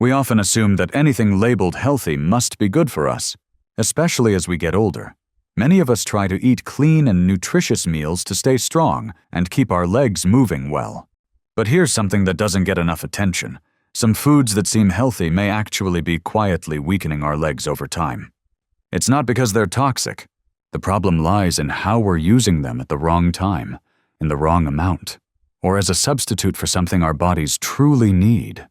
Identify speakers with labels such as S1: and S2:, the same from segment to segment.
S1: We often assume that anything labeled healthy must be good for us, especially as we get older. Many of us try to eat clean and nutritious meals to stay strong and keep our legs moving well. But here's something that doesn't get enough attention. Some foods that seem healthy may actually be quietly weakening our legs over time. It's not because they're toxic. The problem lies in how we're using them at the wrong time, in the wrong amount, or as a substitute for something our bodies truly need.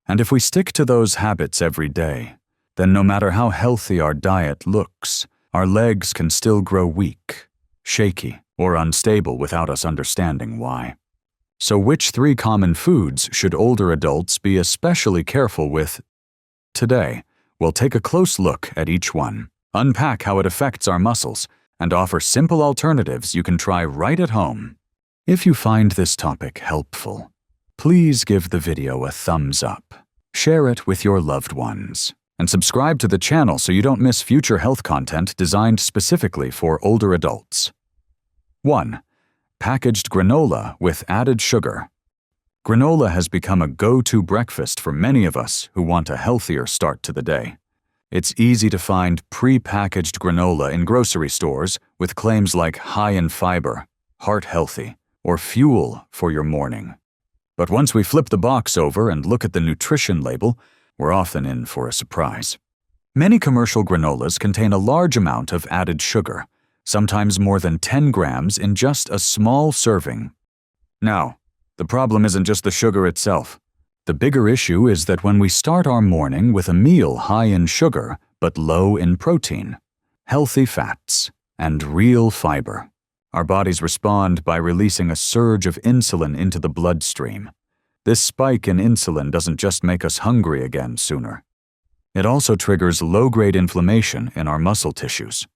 S1: And if we stick to those habits every day, then no matter how healthy our diet looks, our legs can still grow weak, shaky, or unstable without us understanding why. So which 3 common foods should older adults be especially careful with? Today, we'll take a close look at each one, unpack how it affects our muscles, and offer simple alternatives you can try right at home. If you find this topic helpful, please give the video a thumbs up, share it with your loved ones, and subscribe to the channel so you don't miss future health content designed specifically for older adults. 1. Packaged granola with added sugar. Granola has become a go-to breakfast for many of us who want a healthier start to the day. It's easy to find pre-packaged granola in grocery stores with claims like high in fiber, heart healthy, or fuel for your morning. But once we flip the box over and look at the nutrition label, we're often in for a surprise. Many commercial granolas contain a large amount of added sugar, sometimes more than 10 grams in just a small serving. Now, the problem isn't just the sugar itself. The bigger issue is that when we start our morning with a meal high in sugar but low in protein, healthy fats, and real fiber, our bodies respond by releasing a surge of insulin into the bloodstream. This spike in insulin doesn't just make us hungry again sooner. It also triggers low-grade inflammation in our muscle tissues.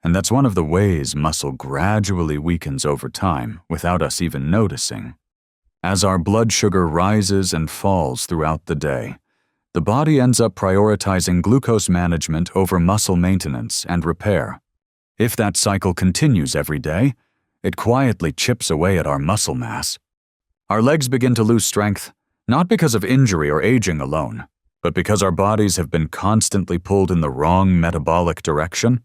S1: And that's one of the ways muscle gradually weakens over time without us even noticing. As our blood sugar rises and falls throughout the day, the body ends up prioritizing glucose management over muscle maintenance and repair. If that cycle continues every day, it quietly chips away at our muscle mass. Our legs begin to lose strength, not because of injury or aging alone, but because our bodies have been constantly pulled in the wrong metabolic direction.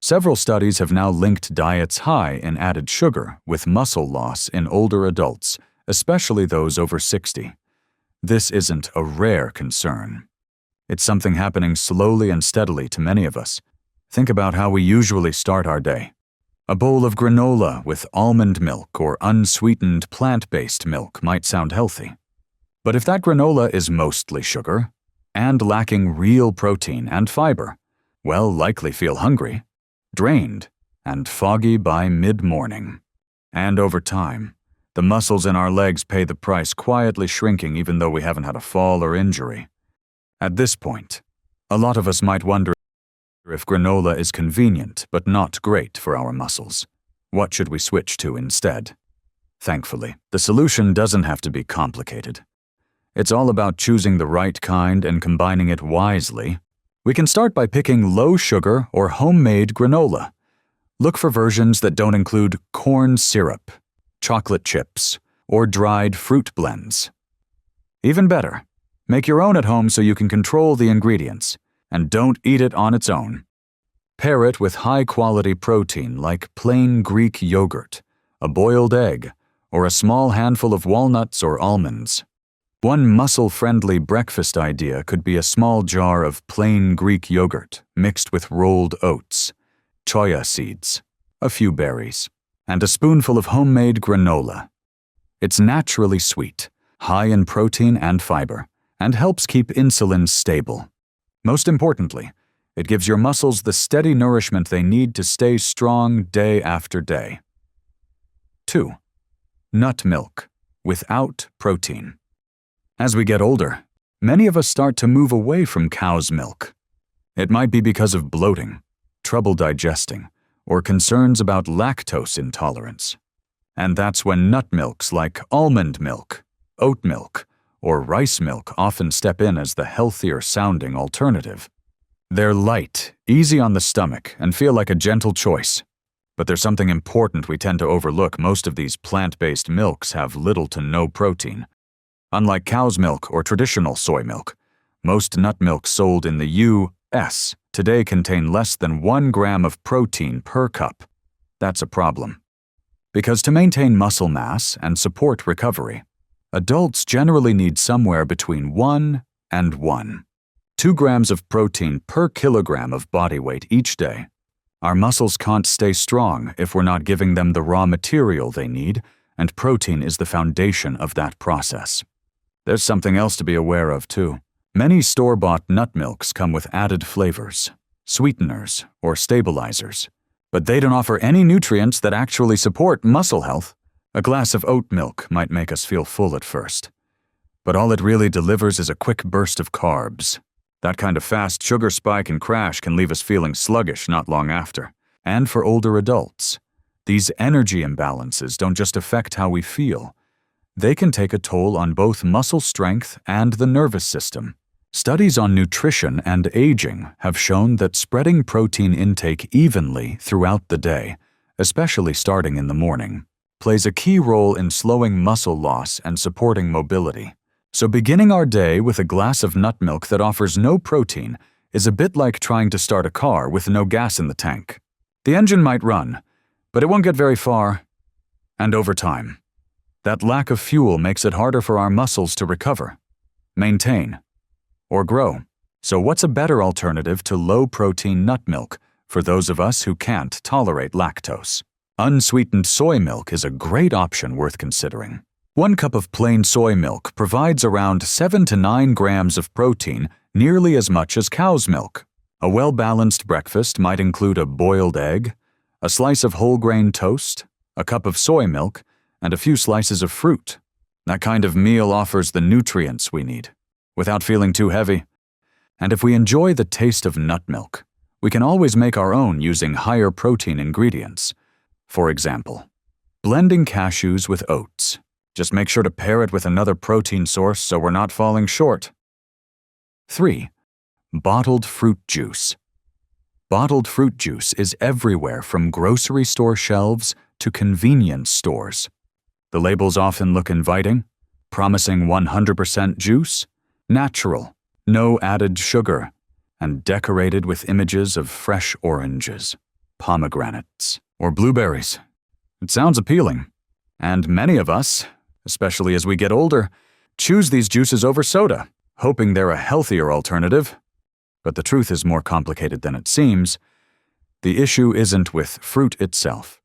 S1: Several studies have now linked diets high in added sugar with muscle loss in older adults, especially those over 60. This isn't a rare concern. It's something happening slowly and steadily to many of us. Think about how we usually start our day. A bowl of granola with almond milk or unsweetened plant-based milk might sound healthy. But if that granola is mostly sugar and lacking real protein and fiber, we'll likely feel hungry, drained, and foggy by mid-morning. And over time, the muscles in our legs pay the price, quietly shrinking even though we haven't had a fall or injury. At this point, a lot of us might wonder if granola is convenient but not great for our muscles. What should we switch to instead? Thankfully, the solution doesn't have to be complicated. It's all about choosing the right kind and combining it wisely. We can start by picking low-sugar or homemade granola. Look for versions that don't include corn syrup, chocolate chips, or dried fruit blends. Even better, make your own at home so you can control the ingredients, and don't eat it on its own. Pair it with high-quality protein like plain Greek yogurt, a boiled egg, or a small handful of walnuts or almonds. One muscle-friendly breakfast idea could be a small jar of plain Greek yogurt mixed with rolled oats, choya seeds, a few berries, and a spoonful of homemade granola. It's naturally sweet, high in protein and fiber, and helps keep insulin stable. Most importantly, it gives your muscles the steady nourishment they need to stay strong day after day. 2. Nut milk, without protein. As we get older, many of us start to move away from cow's milk. It might be because of bloating, trouble digesting, or concerns about lactose intolerance. And that's when nut milks like almond milk, oat milk, or rice milk often step in as the healthier-sounding alternative. They're light, easy on the stomach, and feel like a gentle choice. But there's something important we tend to overlook. Most of these plant-based milks have little to no protein. Unlike cow's milk or traditional soy milk, Most nut milks sold in the U.S. today contain less than 1 gram of protein per cup. That's a problem. Because to maintain muscle mass and support recovery, adults generally need somewhere between 1 and 2 grams of protein per kilogram of body weight each day. Our muscles can't stay strong if we're not giving them the raw material they need, and protein is the foundation of that process. There's something else to be aware of, too. Many store-bought nut milks come with added flavors, sweeteners, or stabilizers, but they don't offer any nutrients that actually support muscle health. A glass of oat milk might make us feel full at first, but all it really delivers is a quick burst of carbs. That kind of fast sugar spike and crash can leave us feeling sluggish not long after. And for older adults, these energy imbalances don't just affect how we feel. They can take a toll on both muscle strength and the nervous system. Studies on nutrition and aging have shown that spreading protein intake evenly throughout the day, especially starting in the morning, plays a key role in slowing muscle loss and supporting mobility. So beginning our day with a glass of nut milk that offers no protein is a bit like trying to start a car with no gas in the tank. The engine might run, but it won't get very far. And over time, that lack of fuel makes it harder for our muscles to recover, maintain, or grow. So what's a better alternative to low-protein nut milk for those of us who can't tolerate lactose? Unsweetened soy milk is a great option worth considering. 1 cup of plain soy milk provides around 7 to 9 grams of protein, nearly as much as cow's milk. A well-balanced breakfast might include a boiled egg, a slice of whole grain toast, a cup of soy milk, and a few slices of fruit. That kind of meal offers the nutrients we need, without feeling too heavy. And if we enjoy the taste of nut milk, we can always make our own using higher protein ingredients. For example, blending cashews with oats. Just make sure to pair it with another protein source so we're not falling short. 3. Bottled fruit juice. Bottled fruit juice is everywhere from grocery store shelves to convenience stores. The labels often look inviting, promising 100% juice, natural, no added sugar, and decorated with images of fresh oranges, pomegranates, or blueberries. It sounds appealing, and many of us, especially as we get older, choose these juices over soda, hoping they're a healthier alternative. But the truth is more complicated than it seems. The issue isn't with fruit itself.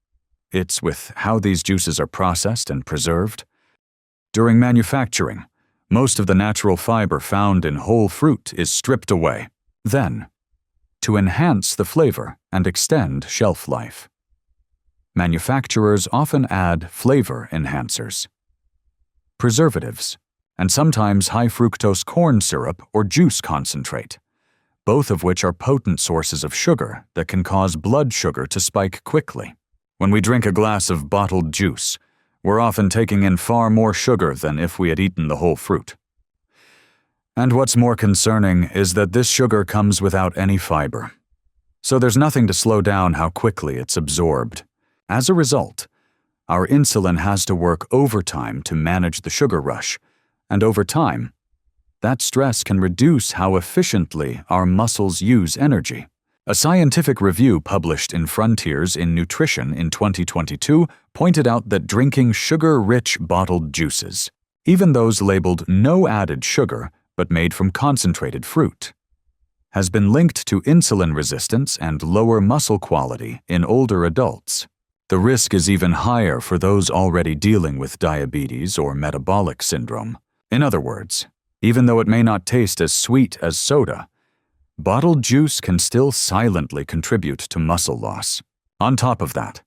S1: It's with how these juices are processed and preserved. During manufacturing, most of the natural fiber found in whole fruit is stripped away. Then, to enhance the flavor and extend shelf life, manufacturers often add flavor enhancers, preservatives, and sometimes high-fructose corn syrup or juice concentrate, both of which are potent sources of sugar that can cause blood sugar to spike quickly. When we drink a glass of bottled juice, we're often taking in far more sugar than if we had eaten the whole fruit. And what's more concerning is that this sugar comes without any fiber, so there's nothing to slow down how quickly it's absorbed. As a result, our insulin has to work overtime to manage the sugar rush, and over time, that stress can reduce how efficiently our muscles use energy. A scientific review published in Frontiers in Nutrition in 2022 pointed out that drinking sugar-rich bottled juices, even those labeled no added sugar but made from concentrated fruit, has been linked to insulin resistance and lower muscle quality in older adults. The risk is even higher for those already dealing with diabetes or metabolic syndrome. In other words, even though it may not taste as sweet as soda, bottled juice can still silently contribute to muscle loss. On top of that,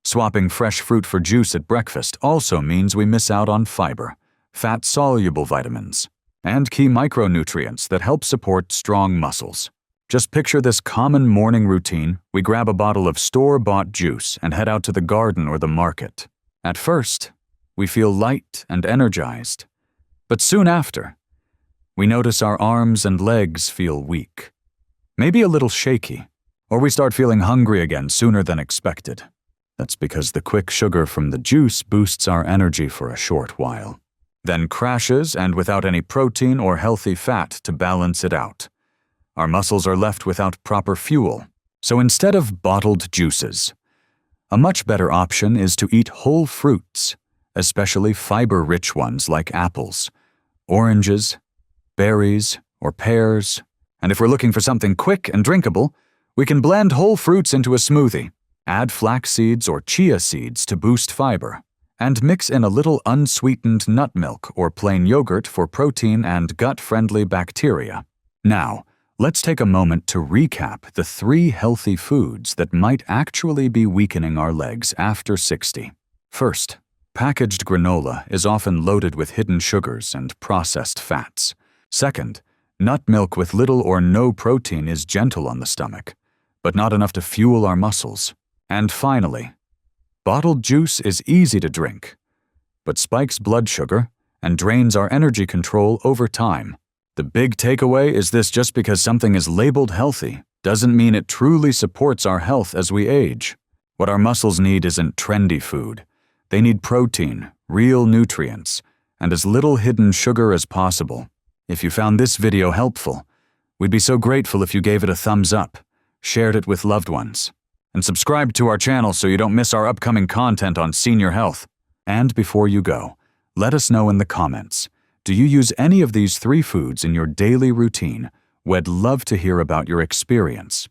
S1: swapping fresh fruit for juice at breakfast also means we miss out on fiber, fat-soluble vitamins, and key micronutrients that help support strong muscles. Just picture this common morning routine. We grab a bottle of store-bought juice and head out to the garden or the market. At first, we feel light and energized, but soon after, we notice our arms and legs feel weak, maybe a little shaky, or we start feeling hungry again sooner than expected. That's because the quick sugar from the juice boosts our energy for a short while. then crashes and without any protein or healthy fat to balance it out. Our muscles are left without proper fuel. So instead of bottled juices, a much better option is to eat whole fruits, especially fiber-rich ones like apples, oranges, berries, or pears. And if we're looking for something quick and drinkable, we can blend whole fruits into a smoothie, add flax seeds or chia seeds to boost fiber, and mix in a little unsweetened nut milk or plain yogurt for protein and gut-friendly bacteria. Now, let's take a moment to recap the 3 healthy foods that might actually be weakening our legs after 60. First, packaged granola is often loaded with hidden sugars and processed fats. Second, nut milk with little or no protein is gentle on the stomach, but not enough to fuel our muscles. And finally, bottled juice is easy to drink, but spikes blood sugar and drains our energy control over time. The big takeaway is this: just because something is labeled healthy doesn't mean it truly supports our health as we age. What our muscles need isn't trendy food. They need protein, real nutrients, and as little hidden sugar as possible. If you found this video helpful, we'd be so grateful if you gave it a thumbs up, shared it with loved ones, and subscribe to our channel so you don't miss our upcoming content on senior health. And before you go, let us know in the comments, do you use any of these 3 foods in your daily routine? We'd love to hear about your experience.